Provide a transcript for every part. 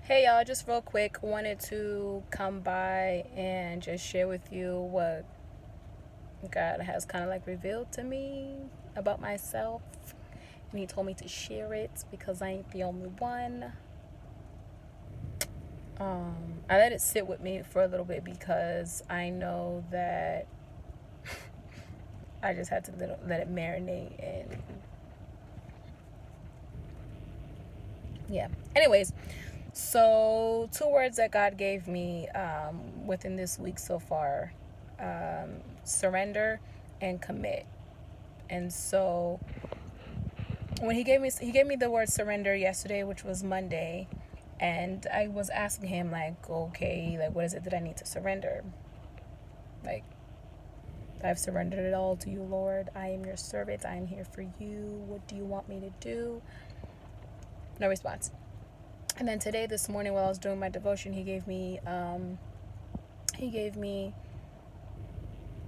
Hey y'all, just real quick, wanted to come by and just share with you what God has kind of like revealed to me about myself. And He told me to share it because I ain't the only one. I let it sit with me for a little bit because I know that I just had to let it marinate and yeah. Anyways, so two words that God gave me within this week so far: surrender and commit. And so when he gave me the word surrender yesterday, which was Monday, and I was asking him like, okay, like what is it that I need to surrender? Like, I've surrendered it all to you, Lord. I am your servant. I am here for you. What do you want me to do? No response. And then today, this morning, while I was doing my devotion, he gave me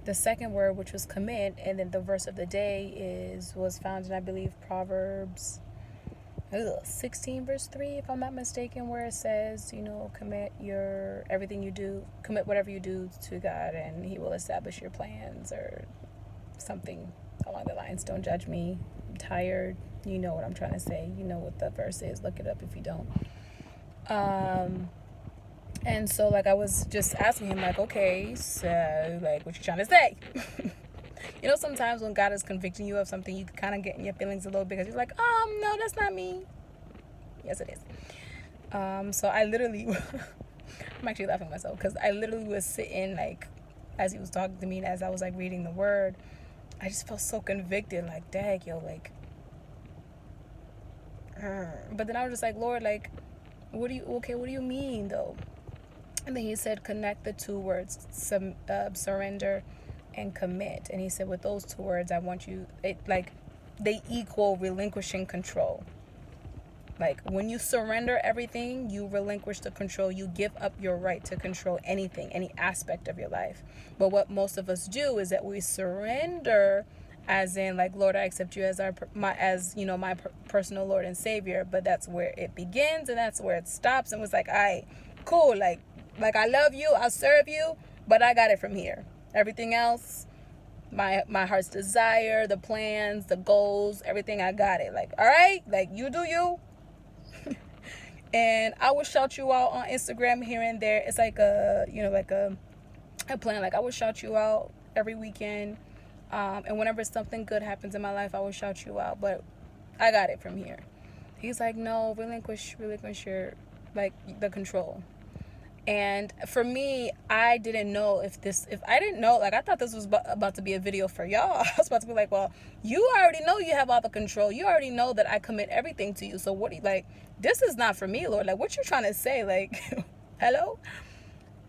the second word, which was commit, and then the verse of the day was found in, I believe, Proverbs 16 verse 3, if I'm not mistaken, where it says, commit whatever you do to God, and He will establish your plans, or something along the lines. Don't judge me. I'm tired. You know what I'm trying to say. You know what the verse is. Look it up if you don't. And so, like, I was just asking him, like, okay, so, like, what you trying to say? Sometimes when God is convicting you of something, you can kind of get in your feelings a little bit because you're like, no, that's not me. Yes, it is. So I literally, I'm actually laughing at myself because I literally was sitting, like, as he was talking to me and as I was, like, reading the word, I just felt so convicted, like, dang, yo, like, but then I was just like, Lord, like, what do you mean, though? And then he said, connect the two words, surrender and commit. And he said, with those two words, I want you, they equal relinquishing control. Like, when you surrender everything, you relinquish the control. You give up your right to control anything, any aspect of your life. But what most of us do is that we surrender, as in, like, Lord, I accept you as my personal Lord and Savior. But that's where it begins and that's where it stops. And was like, all right, cool. Like I love you, I'll serve you, but I got it from here. Everything else, my heart's desire, the plans, the goals, everything, I got it. Like, all right, like, you do you. And I will shout you out on Instagram here and there. It's like a plan. Like, I will shout you out every weekend. And whenever something good happens in my life, I will shout you out. But I got it from here. He's like, no, relinquish your, like, the control. And for me, I didn't know if I didn't know, like, I thought this was about to be a video for y'all. I was about to be like, well, you already know you have all the control. You already know that I commit everything to you. So what do you, like, this is not for me, Lord. Like, what you trying to say? Like, hello?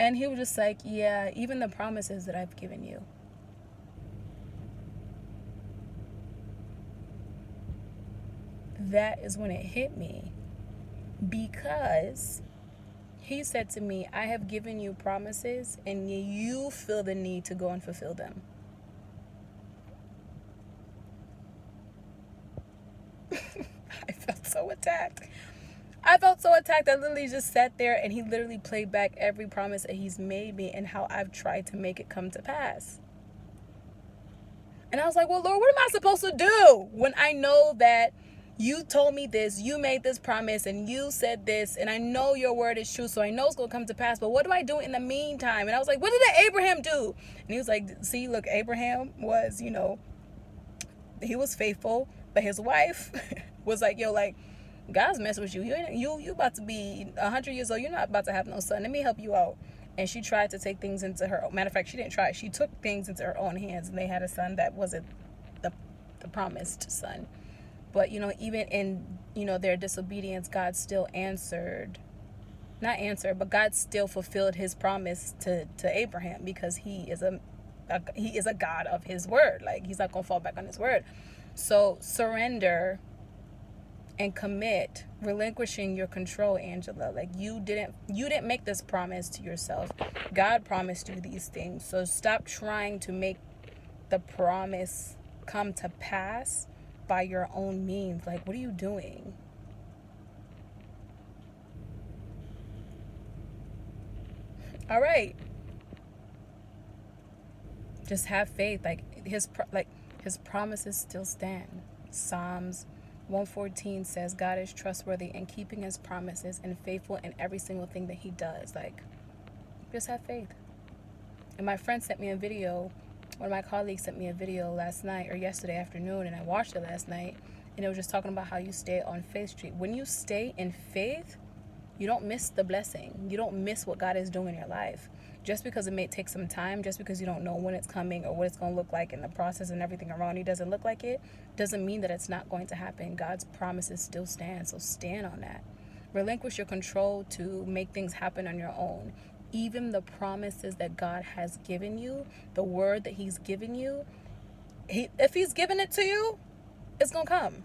And he was just like, yeah, even the promises that I've given you. That is when it hit me. Because he said to me, I have given you promises and you feel the need to go and fulfill them. I felt so attacked. I literally just sat there and he literally played back every promise that he's made me and how I've tried to make it come to pass. And I was like, well, Lord, what am I supposed to do when I know that you told me this, you made this promise, and you said this, and I know your word is true, so I know it's going to come to pass, but what do I do in the meantime? And I was like, what did Abraham do? And he was like, see, look, Abraham was, he was faithful, but his wife was like, yo, like, God's messing with you. You about to be 100 years old. You're not about to have no son. Let me help you out. And she tried to take things into her own. Matter of fact, she didn't try. She took things into her own hands, and they had a son that wasn't the promised son. But, even in, their disobedience, God still but God still fulfilled his promise to Abraham, because he is a God of his word. Like, he's not going to fall back on his word. So surrender and commit, relinquishing your control, Angela. Like, you didn't make this promise to yourself. God promised you these things. So stop trying to make the promise come to pass by your own means. Like, what are you doing? All right. Just have faith. His promises still stand. Psalms 114 says God is trustworthy in keeping his promises and faithful in every single thing that he does. Like, just have faith. And my friend sent me a video. One of my colleagues sent me a video last night or yesterday afternoon, and I watched it last night. And it was just talking about how you stay on Faith Street. When you stay in faith, you don't miss the blessing. You don't miss what God is doing in your life. Just because it may take some time, just because you don't know when it's coming or what it's going to look like in the process and everything around you doesn't look like it, doesn't mean that it's not going to happen. God's promises still stand, so stand on that. Relinquish your control to make things happen on your own. Even the promises that God has given you, the word that he's given you, if he's given it to you, it's going to come.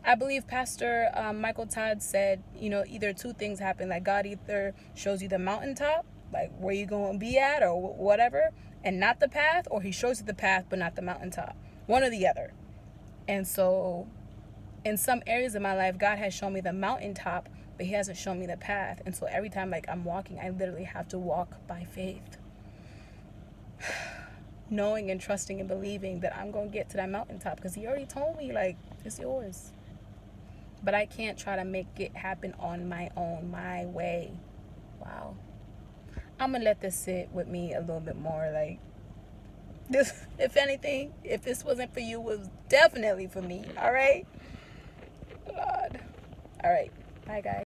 I believe Pastor Michael Todd said, either two things happen. Like, God either shows you the mountaintop, like where you're going to be at or whatever, and not the path, or he shows you the path but not the mountaintop. One or the other. And so in some areas of my life, God has shown me the mountaintop, but he hasn't shown me the path. And so every time I'm walking, I literally have to walk by faith. Knowing and trusting and believing that I'm going to get to that mountaintop because he already told me, it's yours. But I can't try to make it happen on my own, my way. Wow. I'm going to let this sit with me a little bit more. This, if anything, if this wasn't for you, it was definitely for me. All right? God. All right. Bye, guys.